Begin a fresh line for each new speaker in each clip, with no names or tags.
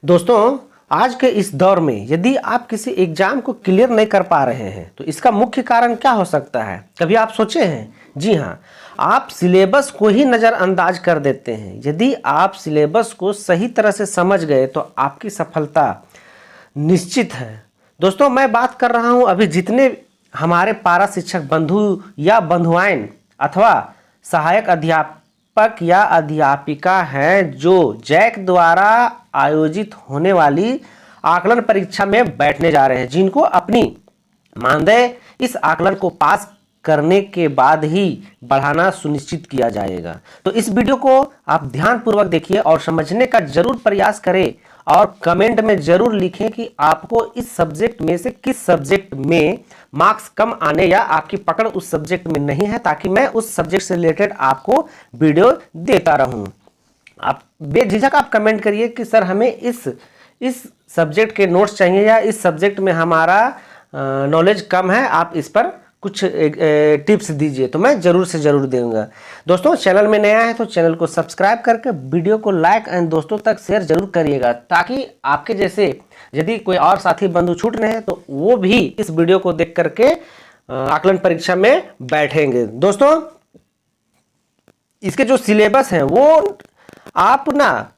दोस्तों, आज के इस दौर में यदि आप किसी एग्जाम को क्लियर नहीं कर पा रहे हैं तो इसका मुख्य कारण क्या हो सकता है? कभी आप सोचे हैं? जी हाँ, आप सिलेबस को ही नज़रअंदाज कर देते हैं। यदि आप सिलेबस को सही तरह से समझ गए तो आपकी सफलता निश्चित है। दोस्तों, मैं बात कर रहा हूँ अभी जितने हमारे पारा शिक्षक बंधु या बंधुआइन अथवा सहायक अध्यापक या अध्यापिका हैं जो जैक द्वारा आयोजित होने वाली आकलन परीक्षा में बैठने जा रहे हैं, जिनको अपनी मानदेय इस आकलन को पास करने के बाद ही बढ़ाना सुनिश्चित किया जाएगा। तो इस वीडियो को आप ध्यानपूर्वक देखिए और समझने का जरूर प्रयास करें और कमेंट में जरूर लिखें कि आपको इस सब्जेक्ट में से किस सब्जेक्ट में मार्क्स कम आने या आपकी पकड़ उस सब्जेक्ट में नहीं है, ताकि मैं उस सब्जेक्ट से रिलेटेड आपको वीडियो देता रहूं। आप बेझिझक आप कमेंट करिए कि सर हमें इस सब्जेक्ट के नोट्स चाहिए या इस सब्जेक्ट में हमारा नॉलेज कम है, आप इस पर कुछ टिप्स दीजिए, तो मैं ज़रूर से ज़रूर दूंगा। दोस्तों, चैनल में नया है तो चैनल को सब्सक्राइब करके वीडियो को लाइक एंड दोस्तों तक शेयर जरूर करिएगा, ताकि आपके जैसे यदि कोई और साथी बंधु छूट रहे हैं तो वो भी इस वीडियो को देख करके आकलन परीक्षा में बैठेंगे। दोस्तों, इसके जो सिलेबस हैं वो आप ना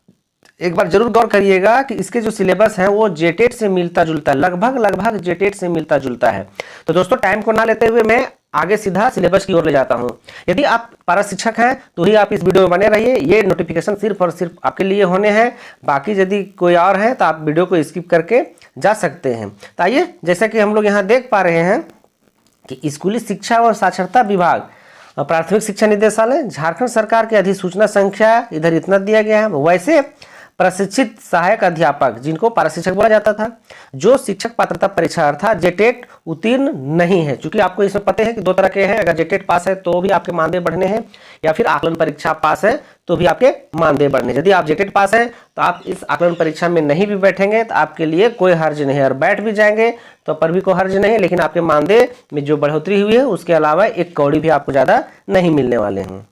एक बार जरूर गौर करिएगा कि इसके जो सिलेबस हैं वो जेटेट से मिलता जुलता है, लगभग जेटेट से मिलता जुलता है। तो दोस्तों, टाइम को ना लेते हुए मैं आगे सीधा सिलेबस की ओर ले जाता हूं। यदि आप पारा शिक्षक हैं तो ही आप इस वीडियो में बने रहिए, ये नोटिफिकेशन सिर्फ और सिर्फ आपके लिए होने हैं। बाकी यदि कोई और है तो आप वीडियो को स्किप करके जा सकते हैं। तो आइए, जैसा कि हम लोग यहाँ देख पा रहे हैं कि स्कूली शिक्षा और साक्षरता विभाग, प्राथमिक शिक्षा निदेशालय, झारखंड सरकार की अधिसूचना संख्या इधर इतना दिया गया है। वैसे प्रशिक्षित सहायक अध्यापक, जिनको पारा शिक्षक बोला जाता था, जो शिक्षक पात्रता परीक्षा अर्थात जेटेट उत्तीर्ण नहीं है, क्योंकि आपको इसमें पता है कि दो तरह के हैं। अगर जेटेट पास है तो भी आपके मानदेय बढ़ने हैं, या फिर आकलन परीक्षा पास है तो भी आपके मानदेय बढ़ने। यदि आप जेटेट पास है तो आप इस आकलन परीक्षा में नहीं भी बैठेंगे तो आपके लिए कोई हर्ज नहीं है, और बैठ भी जाएंगे तो पर भी कोई हर्ज नहीं है, लेकिन आपके मानदेय में जो बढ़ोतरी हुई है उसके अलावा एक कौड़ी भी आपको ज़्यादा नहीं मिलने वाले हैं।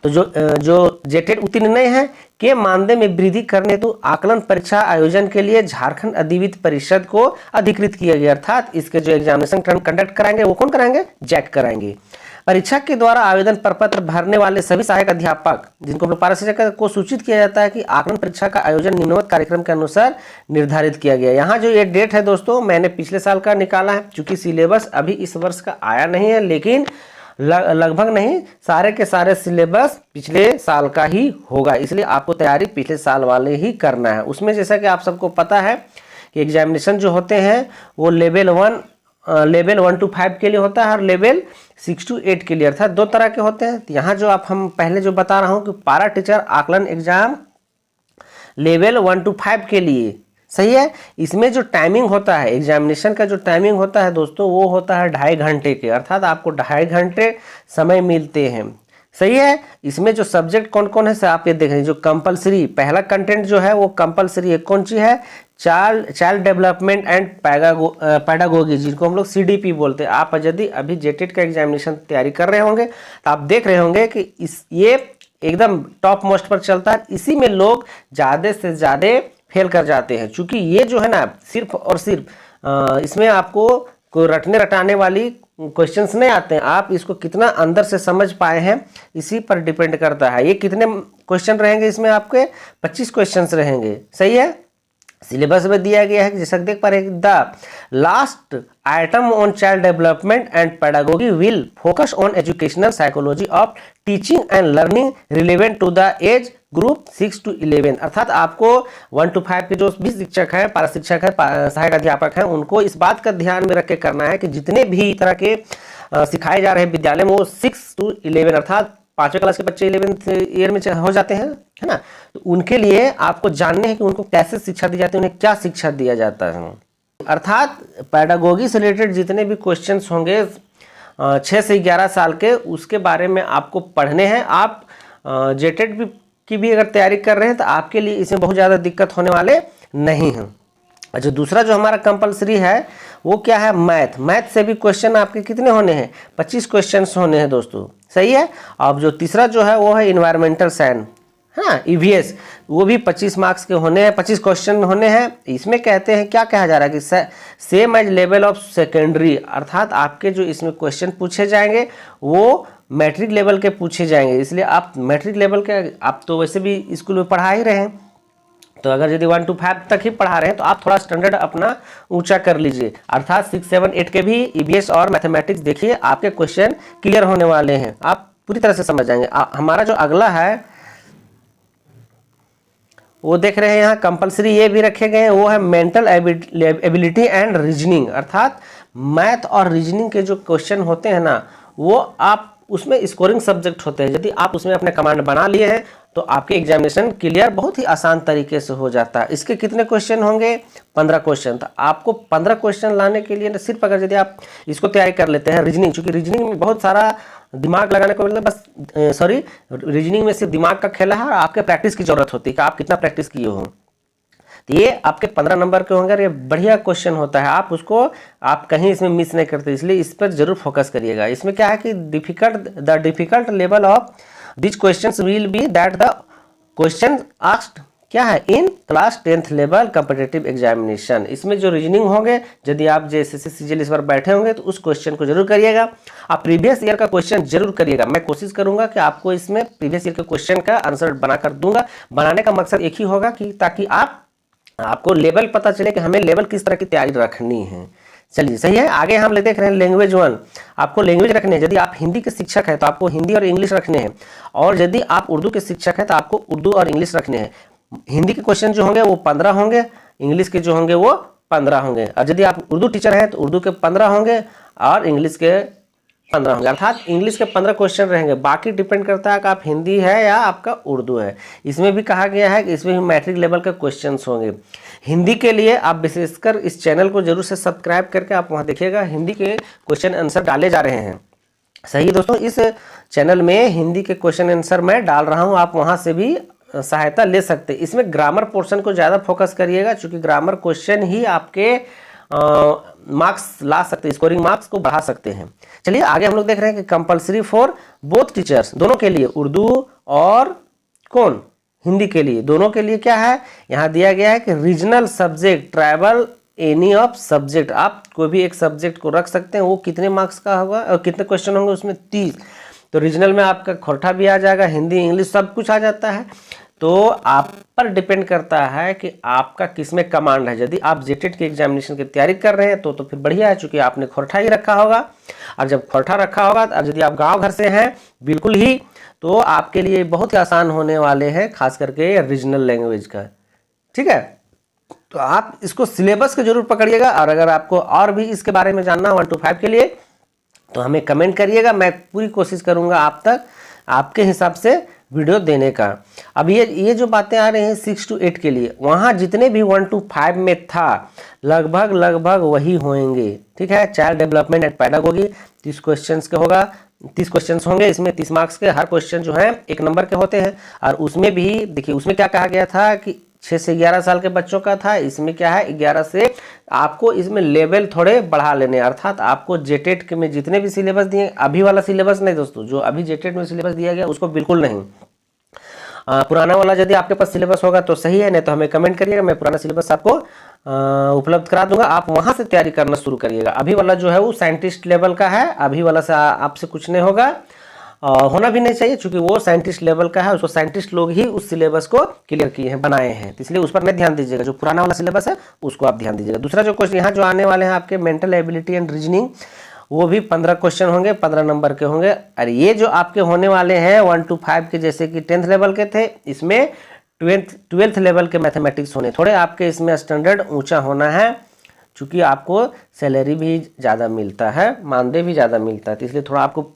तो जो जेटेट उत्तीर्ण नहीं है के मानदेय में वृद्धि करने तो आकलन परीक्षा आयोजन के लिए झारखंड अधिविद्य परिषद को अधिकृत किया गया, अर्थात इसके जो एग्जामिनेशन कंडक्ट कराएंगे वो कौन कराएंगे? जैक कराएंगे। परीक्षा के द्वारा आवेदन प्रपत्र भरने वाले सभी सहायक अध्यापक, जिनको हम लोग पारा शिक्षक को सूचित किया जाता है कि आकलन परीक्षा का आयोजन निम्नवत कार्यक्रम के अनुसार निर्धारित किया गया। यहाँ जो ये डेट है दोस्तों, मैंने पिछले साल का निकाला है, क्योंकि सिलेबस अभी इस वर्ष का आया नहीं है, लेकिन लगभग नहीं, सारे के सारे सिलेबस पिछले साल का ही होगा, इसलिए आपको तैयारी पिछले साल वाले ही करना है। उसमें जैसा कि आप सबको पता है कि एग्जामिनेशन जो होते हैं वो लेवल 1 to 5 के लिए होता है और लेवल 6 to 8 के लिए, अर्थात दो तरह के होते हैं। यहाँ जो हम पहले जो बता रहा हूँ कि पारा टीचर आकलन एग्जाम लेवल 1 to 5 के लिए, सही है। इसमें जो टाइमिंग होता है, एग्जामिनेशन का जो टाइमिंग होता है दोस्तों, वो होता है 2.5 घंटे के, अर्थात आपको 2.5 घंटे समय मिलते हैं, सही है। इसमें जो सब्जेक्ट कौन कौन है आप ये देख रहे हैं। जो कंपलसरी पहला कंटेंट जो है वो कंपलसरी है, कौन सी है? चाइल्ड डेवलपमेंट एंड पैडागोगी, जिनको हम लोग CDP बोलते हैं। आप यदि अभी जेटेट का एग्जामिनेशन तैयारी कर रहे होंगे तो आप देख रहे होंगे कि ये एकदम टॉप मोस्ट पर चलता है, इसी में लोग ज़्यादा से ज़्यादा फेल कर जाते हैं, क्योंकि ये जो है ना सिर्फ और सिर्फ इसमें आपको कोई रटने रटाने वाली क्वेश्चंस नहीं आते हैं। आप इसको कितना अंदर से समझ पाए हैं इसी पर डिपेंड करता है। ये कितने क्वेश्चन रहेंगे इसमें? आपके 25 क्वेश्चंस रहेंगे, सही है। सिलेबस में दिया गया है कि जैसा देख पा रहे हैं, the last item on child development and pedagogy will focus on educational psychology of teaching and learning relevant to the age group 6 to 11, अर्थात आपको 1 to 5 के जो भी शिक्षक हैं, पारा शिक्षक है, सहायक अध्यापक हैं, उनको इस बात का ध्यान में रख के करना है कि जितने भी तरह के सिखाए जा रहे हैं विद्यालय में वो 6 to 11, अर्थात 5वीं क्लास के बच्चे 11th ईयर में हो जाते हैं, है ना। तो उनके लिए आपको जानने हैं कि उनको कैसे शिक्षा दी जाती है, उन्हें क्या शिक्षा दिया जाता है। अर्थात पैडागोगी से रिलेटेड जितने भी क्वेश्चंस होंगे 6 से 11 साल के, उसके बारे में आपको पढ़ने हैं। आप जेटेट की भी अगर तैयारी कर रहे हैं तो आपके लिए इसमें बहुत ज़्यादा दिक्कत होने वाले नहीं हैं। अच्छा, दूसरा जो हमारा कंपलसरी है वो क्या है? मैथ से भी क्वेश्चन आपके कितने होने हैं? 25 क्वेश्चन होने हैं दोस्तों, सही है। अब जो तीसरा जो है वो है इन्वायरमेंटल साइंस, हाँ EVS। वो भी 25 मार्क्स के होने हैं, 25 क्वेश्चन होने हैं। इसमें कहते हैं क्या कहा जा रहा है कि same age level of secondary, अर्थात आपके जो इसमें क्वेश्चन पूछे जाएंगे वो मैट्रिक लेवल के पूछे जाएंगे। इसलिए आप मैट्रिक लेवल के, आप तो वैसे भी स्कूल में पढ़ा ही रहे हैं, तो अगर यदि 1 to 5 तक ही पढ़ा रहे हैं तो आप थोड़ा स्टैंडर्ड अपना ऊंचा कर लीजिए, अर्थात 6, 7, 8 के भी ईवीएस और मैथमेटिक्स देखिए, आपके क्वेश्चन क्लियर होने वाले हैं, आप पूरी तरह से समझ जाएंगे। हमारा जो अगला है वो देख रहे हैं यहाँ कंपलसरी ये भी रखे गए हैं, वो है मेंटल एबिलिटी एंड रीजनिंग, अर्थात मैथ और रीजनिंग के जो क्वेश्चन होते हैं ना, वो आप उसमें स्कोरिंग सब्जेक्ट होते हैं। यदि आप उसमें अपने कमांड बना लिए हैं तो आपके एग्जामिनेशन क्लियर बहुत ही आसान तरीके से हो जाता है। इसके कितने क्वेश्चन होंगे? 15 क्वेश्चन। तो आपको 15 क्वेश्चन लाने के लिए सिर्फ अगर यदि आप इसको तैयारी कर लेते हैं रीजनिंग, चूंकि रीजनिंग में बहुत सारा दिमाग लगाने को मिलता है, बस सॉरी रीजनिंग में सिर्फ दिमाग का खेला है और आपके प्रैक्टिस की जरूरत होती है कि आप कितना प्रैक्टिस किए हो। तो ये आपके 15 नंबर के होंगे और ये बढ़िया क्वेश्चन होता है, आप उसको आप कहीं इसमें मिस नहीं करते, इसलिए इस पर जरूर फोकस करिएगा। इसमें क्या है कि the difficult level of this questions will be that the question asked क्या है in class 10th level competitive examination. इसमें जो रीजनिंग होंगे, यदि आप जैसे सीजीएल इस बार बैठे होंगे तो उस क्वेश्चन को जरूर करिएगा। आप प्रीवियस ईयर का क्वेश्चन जरूर करिएगा। मैं कोशिश करूंगा कि आपको इसमें प्रीवियस ईयर के क्वेश्चन का आंसर बनाकर दूंगा। बनाने का मकसद एक ही होगा कि ताकि आपको लेवल पता चले कि हमें लेवल किस तरह की तैयारी रखनी है। चलिए सही है, आगे हम देख रहे हैं लैंग्वेज 1। आपको लैंग्वेज रखने हैं, यदि आप हिंदी के शिक्षक हैं तो आपको हिंदी और इंग्लिश रखने हैं, और यदि आप उर्दू के शिक्षक हैं तो आपको उर्दू और इंग्लिश रखने हैं। हिंदी के क्वेश्चन जो होंगे वो 15 होंगे, इंग्लिश के जो होंगे वो 15 होंगे, और यदि आप उर्दू टीचर हैं तो उर्दू के 15 होंगे और इंग्लिश के 15 होंगे, अर्थात इंग्लिश के 15 क्वेश्चन रहेंगे। बाकी डिपेंड करता है कि आप हिंदी है या आपका उर्दू है। इसमें भी कहा गया है कि इसमें भी मैट्रिक लेवल के क्वेश्चंस होंगे। हिंदी के लिए आप विशेषकर इस चैनल को जरूर से सब्सक्राइब करके आप वहाँ देखिएगा, हिंदी के क्वेश्चन आंसर डाले जा रहे हैं। सही दोस्तों, इस चैनल में हिंदी के क्वेश्चन आंसर मैं डाल रहा हूँ, आप वहाँ से भी सहायता ले सकते हैं। इसमें ग्रामर पोर्शन को ज़्यादा फोकस करिएगा, क्योंकि ग्रामर क्वेश्चन ही आपके मार्क्स ला सकते हैं, स्कोरिंग मार्क्स को बढ़ा सकते हैं। चलिए आगे हम लोग देख रहे हैं कि कंपलसरी फॉर बोथ टीचर्स, दोनों के लिए, उर्दू और कौन हिंदी के लिए, दोनों के लिए क्या है यहाँ दिया गया है कि regional subject tribal any of subject, आप कोई भी एक सब्जेक्ट को रख सकते हैं। वो कितने मार्क्स का होगा और कितने क्वेश्चन होंगे उसमें? 30। तो रीजनल में आपका खोरठा भी आ जाएगा, हिंदी इंग्लिश सब कुछ आ जाता है। तो आप पर डिपेंड करता है कि आपका किस में कमांड है। यदि आप जेटेट के एग्जामिनेशन की तैयारी कर रहे हैं तो फिर बढ़िया है, चूंकि आपने खोरठा ही रखा होगा, और जब खोरठा रखा होगा और यदि आप गांव घर से हैं बिल्कुल ही, तो आपके लिए बहुत ही आसान होने वाले हैं, खास करके रीजनल लैंग्वेज का। ठीक है, तो आप इसको सिलेबस को जरूर पकड़िएगा, और अगर आपको और भी इसके बारे में जानना 1 to 5 के लिए तो हमें कमेंट करिएगा, मैं पूरी कोशिश करूंगा आप तक आपके हिसाब से वीडियो देने का। अब ये जो बातें आ रही हैं 6 to 8 के लिए, वहाँ जितने भी 1 to 5 में था लगभग वही होंगे। ठीक है, child development and pedagogy 30 question के होगा, 30 क्वेश्चन होंगे। इसमें 30 मार्क्स के हर क्वेश्चन जो है 1 नंबर के होते हैं। और उसमें भी देखिए, उसमें क्या कहा गया था कि 6 से 11 साल के बच्चों का था। इसमें क्या है 11 से आपको इसमें लेवल थोड़े बढ़ा लेने, अर्थात आपको जेटेट के में जितने भी सिलेबस दिए, अभी वाला सिलेबस नहीं दोस्तों, जो अभी जेटेट में सिलेबस दिया गया उसको बिल्कुल नहीं। पुराना वाला यदि आपके पास सिलेबस होगा तो सही है, नहीं तो हमें कमेंट करिएगा, मैं पुराना सिलेबस आपको उपलब्ध करा दूंगा, आप वहां से तैयारी करना शुरू करिएगा। अभी वाला जो है वो साइंटिस्ट लेवल का है, अभी वाला से आपसे कुछ नहीं होगा, होना भी नहीं चाहिए, क्योंकि वो साइंटिस्ट लेवल का है, उसको साइंटिस्ट लोग ही उस सिलेबस को क्लियर किए हैं, बनाए हैं, तो इसलिए उस पर नहीं ध्यान दीजिएगा। जो पुराना वाला सिलेबस है उसको आप ध्यान दीजिएगा। दूसरा जो क्वेश्चन यहाँ जो आने वाले हैं आपके मेंटल एबिलिटी एंड रीजनिंग, वो भी 15 क्वेश्चन होंगे, 15 नंबर के होंगे। और ये जो आपके होने वाले हैं 1 to 5 के, जैसे कि 10th लेवल के थे, इसमें 12th लेवल के मैथमेटिक्स होने, थोड़े आपके इसमें स्टैंडर्ड ऊंचा होना है, क्योंकि आपको सैलरी भी ज़्यादा मिलता है, मानदेय भी ज़्यादा मिलता है, तो इसलिए थोड़ा आपको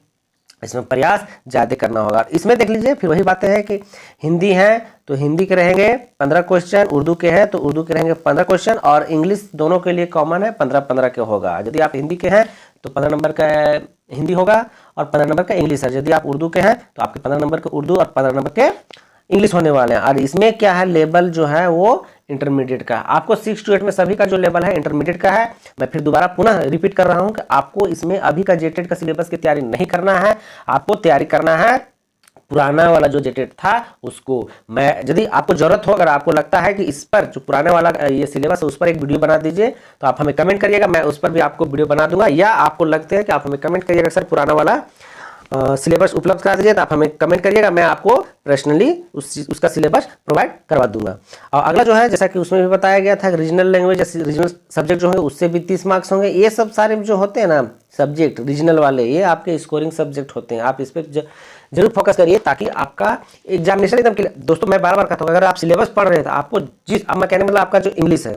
इसमें प्रयास ज़्यादा करना होगा। इसमें देख लीजिए, फिर वही बातें हैं कि हिंदी है तो हिंदी के रहेंगे 15 क्वेश्चन, उर्दू के हैं तो उर्दू के रहेंगे 15 क्वेश्चन, और इंग्लिश दोनों के लिए कॉमन है, 15-15 के होगा। यदि आप हिंदी के हैं तो 15 नंबर का हिंदी होगा और 15 नंबर का इंग्लिश है। यदि आप उर्दू के हैं तो आपके 15 नंबर के उर्दू और 15 नंबर के इंग्लिश होने वाले हैं। और इसमें क्या है, लेवल जो है वो इंटरमीडिएट का, आपको 6 to 8 में सभी का जो लेवल है इंटरमीडिएट का है। मैं फिर दोबारा पुनः रिपीट कर रहा हूं कि आपको इसमें अभी का जेटेट का सिलेबस की तैयारी नहीं करना है, आपको तैयारी करना है पुराना वाला जो जेटेट था उसको मैं, यदि आपको जरूरत हो, अगर आपको लगता है कि इस पर जो पुराने वाला ये सिलेबस है उस पर एक वीडियो बना दीजिए, तो आप हमें कमेंट करिएगा, मैं उस पर भी आपको वीडियो बना दूंगा। या आपको लगते हैं कि आप हमें कमेंट करिएगा सर पुराना वाला सिलेबस उपलब्ध करा दीजिए, तो आप हमें कमेंट करिएगा, मैं आपको पर्सनली उसका सिलेबस प्रोवाइड करवा दूंगा। और अगला जो है, जैसा कि उसमें भी बताया गया था, रीजनल लैंग्वेज, रीजनल सब्जेक्ट जो होंगे उससे भी 30 मार्क्स होंगे। ये सब सारे जो होते हैं ना सब्जेक्ट रीजनल वाले, ये आपके स्कोरिंग सब्जेक्ट होते हैं, आप इस पर जरूर फोकस करिए ताकि आपका एग्जामिनेशन एकदम क्लियर। दोस्तों मैं बार बार कहता हूँ, अगर आप सिलेबस पढ़ रहे हैं तो आपको अब मैं कहने मतलब आपका जो इंग्लिश है,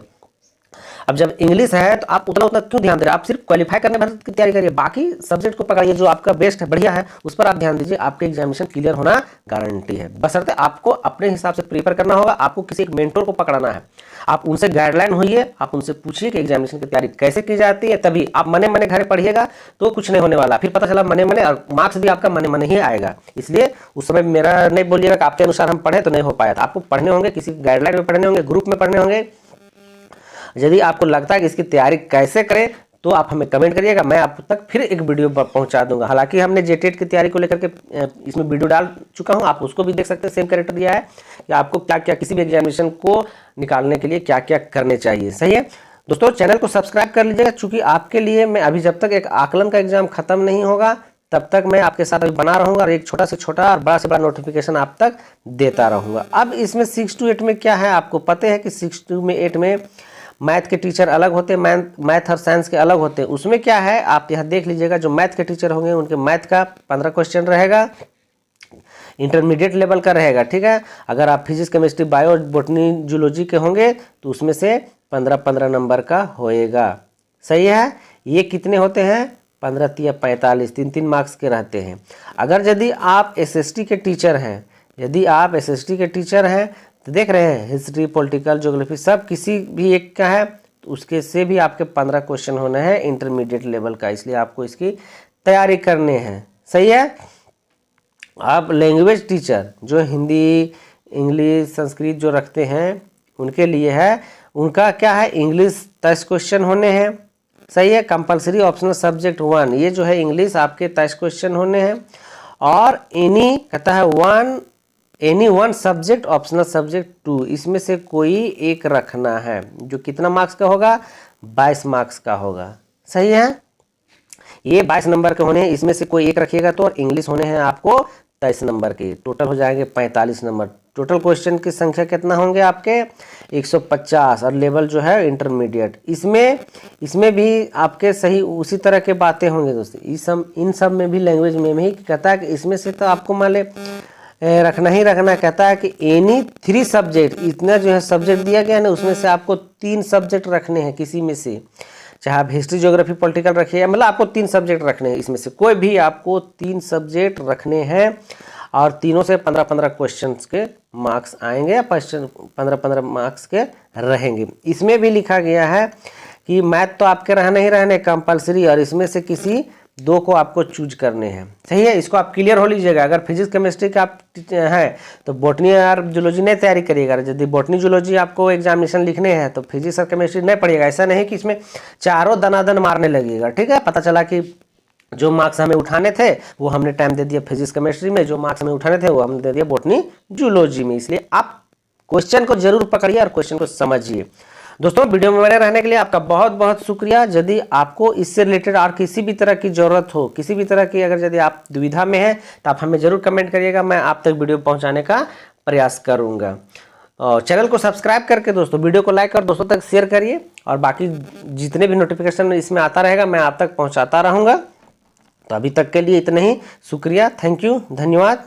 अब जब इंग्लिश है तो आप उतना क्यों ध्यान दे रहे हैं, आप सिर्फ क्वालिफाई करने भर की तैयारी करिए, बाकी सब्जेक्ट को पकड़िए, जो आपका बेस्ट है, बढ़िया है, उस पर आप ध्यान दीजिए, आपके एग्जामिनेशन क्लियर होना गारंटी है। बशर्ते आपको अपने हिसाब से प्रिपेयर करना होगा, आपको किसी एक मेंटोर को पकड़ना है, आप उनसे गाइडलाइन होइए, आप उनसे पूछिए कि एग्जामिनेशन की तैयारी कैसे की जाती है, तभी आप मने मने घर पढ़िएगा तो कुछ नहीं होने वाला, फिर पता चला मने मने और मार्क्स भी आपका मने मने ही आएगा। इसलिए उस समय मेरा नहीं बोलिएगा कि आपके अनुसार हम पढ़े तो नहीं हो पाया था, आपको पढ़ने होंगे, किसी गाइडलाइन में पढ़ने होंगे, ग्रुप में पढ़ने होंगे। यदि आपको लगता है कि इसकी तैयारी कैसे करें तो आप हमें कमेंट करिएगा, मैं आप तक फिर एक वीडियो पहुंचा दूंगा। हालांकि हमने जेटेट की तैयारी को लेकर के इसमें वीडियो डाल चुका हूं, आप उसको भी देख सकते हैं, सेम कैरेक्टर दिया है कि आपको क्या क्या किसी भी एग्जामिनेशन को निकालने के लिए क्या क्या करने चाहिए। सही है दोस्तों, चैनल को सब्सक्राइब कर लीजिएगा, चूंकि आपके लिए मैं अभी जब तक एक आकलन का एग्जाम खत्म नहीं होगा तब तक मैं आपके साथ अभी बना रहूंगा और एक छोटा से छोटा और बड़ा से बड़ा नोटिफिकेशन आप तक देता रहूंगा। अब इसमें 6 to 8 में क्या है, आपको पता है कि 6 to 8 में मैथ के टीचर अलग होते हैं, मैथ और साइंस के अलग होते हैं। उसमें क्या है आप यहाँ देख लीजिएगा, जो मैथ के टीचर होंगे उनके मैथ का 15 क्वेश्चन रहेगा, इंटरमीडिएट लेवल का रहेगा, ठीक है। अगर आप physics, chemistry, bio, botany, zoology के होंगे तो उसमें से 15-15 नंबर का होएगा। सही है, ये कितने होते हैं, 15 या 45, 3-3 मार्क्स के रहते हैं। अगर यदि आप एसएसटी के टीचर हैं, यदि आप एसएसटी के टीचर हैं तो देख रहे हैं हिस्ट्री, पॉलिटिकल, ज्योग्राफी सब किसी भी एक का है तो उसके से भी आपके 15 क्वेश्चन होने हैं इंटरमीडिएट लेवल का, इसलिए आपको इसकी तैयारी करने हैं। सही है। आप लैंग्वेज टीचर जो हिंदी, इंग्लिश, संस्कृत जो रखते हैं उनके लिए है, उनका क्या है, इंग्लिश 30 क्वेश्चन होने हैं। सही है। कंपलसरी ऑप्शनल सब्जेक्ट 1, ये जो है इंग्लिश आपके 30 क्वेश्चन होने हैं। और एनी कहता है any one subject optional subject 2, इसमें से कोई एक रखना है, जो कितना मार्क्स का होगा, 22 मार्क्स का होगा। सही है, ये 22 नंबर के होने हैं, इसमें से कोई एक रखिएगा तो, और इंग्लिश होने हैं आपको 23 नंबर के, टोटल हो जाएंगे 45 नंबर। टोटल क्वेश्चन की संख्या कितना होंगे आपके 150, और लेवल जो है इंटरमीडिएट। इसमें भी आपके सही उसी तरह के बातें होंगे दोस्तों। इन सब में भी लैंग्वेज में भी कहता है कि इसमें से तो आपको मान ले रखना ही रखना, कहता है कि एनी 3 सब्जेक्ट, इतना जो है सब्जेक्ट दिया गया है ना, उसमें से आपको 3 सब्जेक्ट रखने हैं किसी में से, चाहे आप हिस्ट्री, ज्योग्राफी, पॉलिटिकल रखिए, मतलब आपको 3 सब्जेक्ट रखने हैं, इसमें से कोई भी आपको 3 सब्जेक्ट रखने हैं, और तीनों से 15-15 क्वेश्चन के मार्क्स आएंगे, या 15-15 मार्क्स के रहेंगे। इसमें भी लिखा गया है कि मैथ तो आपके रहने ही रहने कंपलसरी, और इसमें से किसी 2 को आपको चूज करने हैं। सही है, इसको आप क्लियर हो लीजिएगा। अगर फिजिक्स, केमिस्ट्री का आप हैं तो बॉटनी और जूलॉजी नहीं तैयारी करिएगा। यदि बॉटनी, जूलॉजी आपको एग्जामिनेशन लिखने हैं तो फिजिक्स और केमिस्ट्री नहीं पढ़िएगा। ऐसा नहीं कि इसमें चारों दनादन मारने लगेगा, ठीक है। पता चला कि जो मार्क्स हमें उठाने थे वो हमने टाइम दे दिया फिजिक्स, केमिस्ट्री में, जो मार्क्स हमें उठाने थे वो हमने दे दिया बॉटनी, जूलॉजी में। इसलिए आप क्वेश्चन को जरूर पकड़िए और क्वेश्चन को समझिए। दोस्तों वीडियो में बने रहने के लिए आपका बहुत बहुत शुक्रिया। यदि आपको इससे रिलेटेड और किसी भी तरह की जरूरत हो, किसी भी तरह की अगर यदि आप दुविधा में हैं तो आप हमें जरूर कमेंट करिएगा, मैं आप तक वीडियो पहुंचाने का प्रयास करूंगा। और चैनल को सब्सक्राइब करके दोस्तों वीडियो को लाइक और दोस्तों तक शेयर करिए, और बाकी जितने भी नोटिफिकेशन इसमें आता रहेगा मैं आप तक पहुँचाता रहूँगा। तो अभी तक के लिए इतना ही, शुक्रिया, थैंक यू, धन्यवाद।